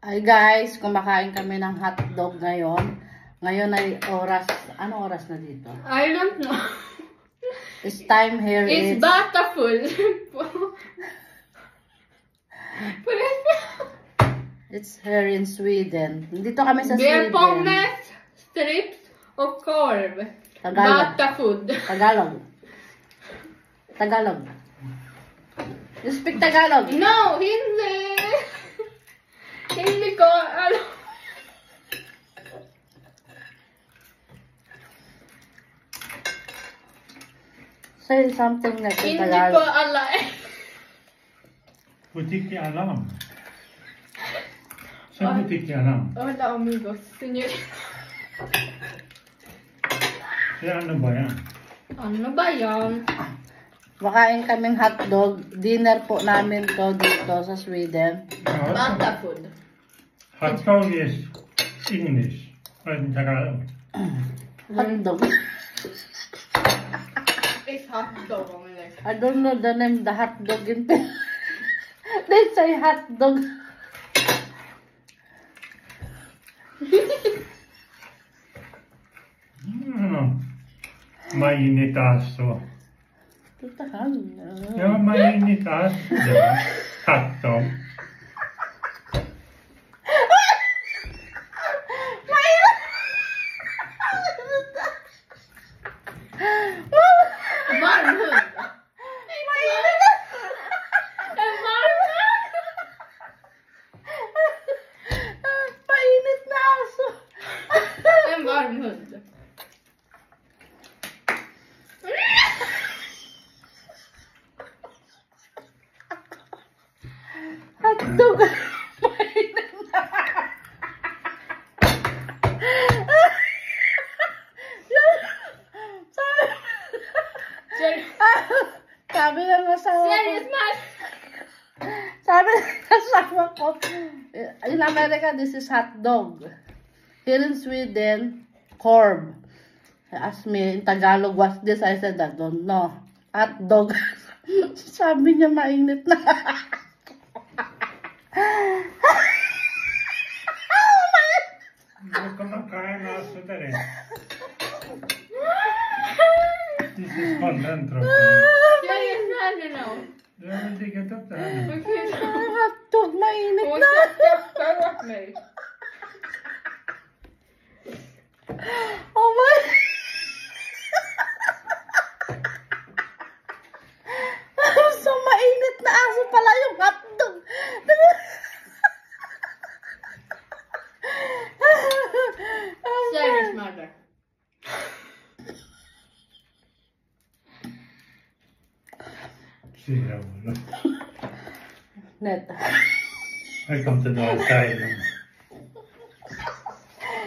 Ay guys, kumakain kami ng hotdog ngayon. Ngayon ay oras, ano oras na dito? I don't know. It's time here It's Bataful. It's here in Sweden. Dito kami sa Beer Sweden. pommes, strips och korv. Tagalog. Batafood. Tagalog. Tagalog. You speak Tagalog? No, hindi. Hindi ko alam. Say something like in Hindi ko Tagalog. alam. Butiki alam. Sa butiki alam. Hola amigos, señor. Ano ba yan? Ano ba yan? Makain kaming hotdog. Dinner po namin to dito sa Sweden. Batafood. Hotdog is English. Tagalog. Hotdog. It's hotdog only. I don't know the name, the hotdog in They say hotdog. Mainit aso. Tutahan. Ja, mainit aso. Diba? Hotdog. Varm hund. Painit na aso. En varm hund. Hotdog. Painit na. Sabi ng asawa ko. Serious man. Sabi ng asawa ko. In America, this is hotdog. Here in Sweden, korb. He asked me in Tagalog, what's this? I said, I don't know. Hotdog. Sabi niya, mainit na. Hindi kumakain aso na rin. This is content tropa. Serious man, you know. Ja, hindi ka ito tahan. Hotdog, mainit Hon na. skrattar åt mig. Oh my. So mainit na aso pala yung hotdog. Serious murder. Sira ulo. Net. I come to the other side.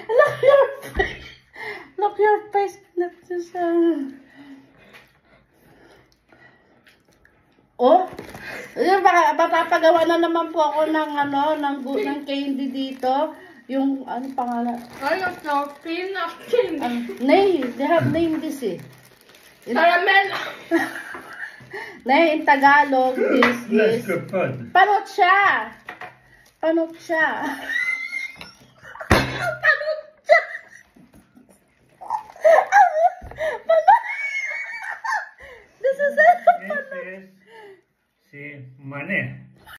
Look your face. Look your face. Net just, Oh, yun, papagawa na naman po ako ng ng candy dito. Yung ano pangalan? I don't know. Peanut candy. Nay, they have name this eh. Caramel. Nay, in Tagalog, this is Let's go fun. panot siya. Panot siya. Panot siya. Panot. This is it. This is si Mane.